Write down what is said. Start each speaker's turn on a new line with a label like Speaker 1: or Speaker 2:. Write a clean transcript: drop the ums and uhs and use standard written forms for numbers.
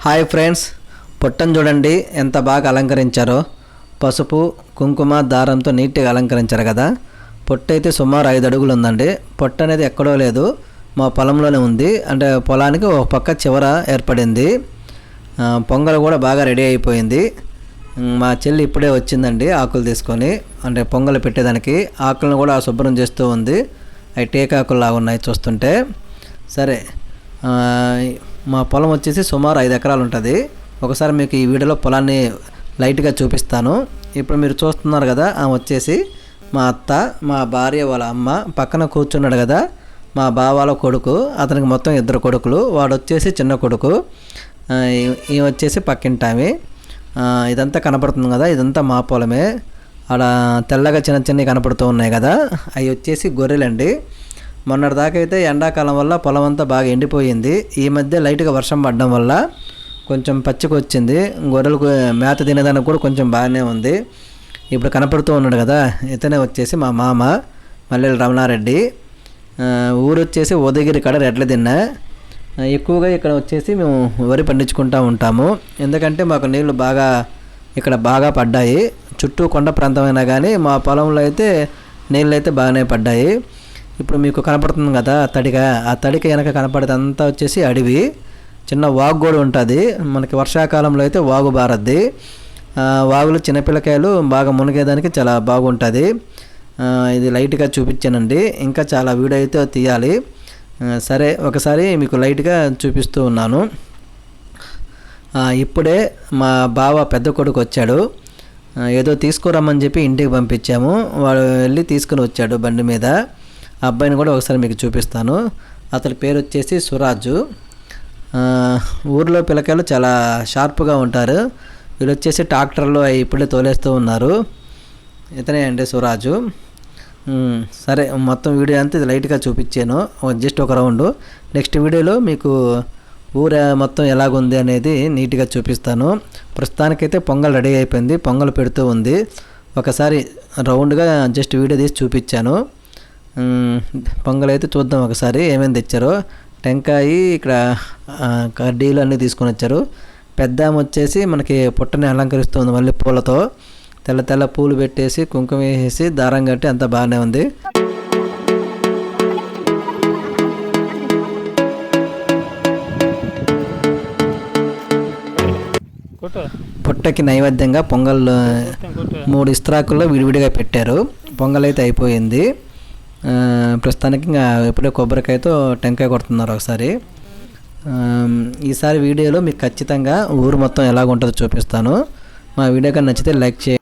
Speaker 1: Hi friends, పొట్టను చూడండి ఎంత బాగా అలంకరించారో. పసుపు కుంకుమ దారంతో నీట్గా అలంకరించారు కదా. పొట్టు అయితే సుమారు 5 అడుగులు ఉందండి. పొట్టు అనేది ఎక్కడో లేదు, మా పొలంలోనే ఉంది. అంటే పొలానికి ఒక పక్క చివర ఏర్పడింది. పొంగల్ కూడా బాగా రెడీ అయిపోయింది. మా చెల్లి ఇప్పుడే వచ్చిందండి ఆకులు తీసుకొని, అంటే పొంగల్ పెట్టేదానికి. ఆకులను కూడా శుభ్రం చేస్తూ ఉంది. అవి టేకాకుల్లాగా ఉన్నాయి చూస్తుంటే. సరే, మా పొలం వచ్చేసి సుమారు 5 ఎకరాలు ఉంటుంది. ఒకసారి మీకు ఈ వీడియోలో పొలాన్ని లైట్గా చూపిస్తాను. ఇప్పుడు మీరు చూస్తున్నారు కదా, వచ్చేసి మా అత్త, మా భార్య వాళ్ళ అమ్మ. పక్కన కూర్చున్నాడు కదా మా బావ వాళ్ళ కొడుకు. అతనికి మొత్తం 2 కొడుకులు. వాడు వచ్చేసి చిన్న కొడుకు, ఈ వచ్చేసి పక్కింటామి. ఇదంతా కనపడుతుంది కదా, ఇదంతా మా పొలమే. ఆడ తెల్లగా చిన్న చిన్నవి కనపడుతూ ఉన్నాయి కదా, అవి వచ్చేసి గొర్రెలండి. మొన్నటిదాకా అయితే ఎండాకాలం వల్ల పొలం అంతా బాగా ఎండిపోయింది. ఈ మధ్య లైట్గా వర్షం పడడం వల్ల కొంచెం పచ్చికి వచ్చింది. గొర్రెలకు మేత తినేదానికి కూడా కొంచెం బాగానే ఉంది. ఇప్పుడు కనపడుతూ ఉన్నాడు కదా, ఇతనే వచ్చేసి మా మామ మల్లెల రమణారెడ్డి. ఊరు వచ్చేసి ఉదయగిరి కాడ రెడ్ల దిన్న. ఎక్కువగా ఇక్కడ వచ్చేసి మేము వరి పండించుకుంటూ ఉంటాము. ఎందుకంటే మాకు నీళ్ళు బాగా ఇక్కడ బాగా పడ్డాయి. చుట్టూ కొండ ప్రాంతమైనా కానీ మా పొలంలో అయితే నీళ్ళు అయితే బాగానే పడ్డాయి. ఇప్పుడు మీకు కనపడుతుంది కదా తడిక, ఆ తడిక వెనక కనపడేది అంతా వచ్చేసి అడవి. చిన్న వాగు కూడా ఉంటుంది. మనకి వర్షాకాలంలో అయితే వాగు బారద్ది. వాగులో చిన్నపిల్లకాయలు బాగా మునిగేదానికి చాలా బాగుంటుంది. ఇది లైట్గా చూపించానండి, ఇంకా చాలా వీడియో అయితే తీయాలి. సరే, ఒకసారి మీకు లైట్గా చూపిస్తూ ఉన్నాను. ఇప్పుడే మా బావ పెద్ద కొడుకు వచ్చాడు. ఏదో తీసుకురమ్మని చెప్పి ఇంటికి పంపించాము. వాడు వెళ్ళి తీసుకుని వచ్చాడు బండి మీద. అబ్బాయిని కూడా ఒకసారి మీకు చూపిస్తాను. అతని పేరు వచ్చేసి సురాజు. ఊర్లో పిల్లకాయలు చాలా షార్ప్గా ఉంటారు. వీళ్ళు వచ్చేసి ట్రాక్టర్లో ఇప్పుడే తోలేస్తూ ఉన్నారు. ఇతనే అండి సురాజు. సరే, మొత్తం వీడియో అంతా ఇది లైట్గా చూపించాను, జస్ట్ ఒక రౌండ్. నెక్స్ట్ వీడియోలో మీకు ఊరు మొత్తం ఎలాగుంది అనేది నీట్గా చూపిస్తాను. ప్రస్తుతానికైతే పొంగల్ రెడీ అయిపోయింది, పొంగల్ పెడుతూ ఉంది. ఒకసారి రౌండ్గా జస్ట్ వీడియో తీసి చూపించాను. పొంగల్ అయితే చూద్దాం ఒకసారి ఏమేమి తెచ్చారో. టెంకాయ, ఇక్కడ కడ్డీలు అన్నీ తీసుకొని వచ్చారు. పెద్ద వచ్చేసి మనకి పుట్టని అలంకరిస్తుంది మళ్ళీ పూలతో. తెల్ల తెల్ల పూలు పెట్టేసి కుంకుమ వేసి దారం కట్టి అంతా బాగానే ఉంది. పుట్టకి నైవేద్యంగా పొంగల్ 3 ఇస్త్రాకుల్లో విడివిడిగా పెట్టారు. పొంగల్ అయితే అయిపోయింది. ప్రస్తుతానికి ఇంకా ఎప్పుడో కొబ్బరికాయతో టెంకాయ కొడుతున్నారు ఒకసారి. ఈసారి వీడియోలో మీకు ఖచ్చితంగా ఊరు మొత్తం ఎలాగుంటుందో చూపిస్తాను. మా వీడియో కానీ నచ్చితే లైక్ చేయండి.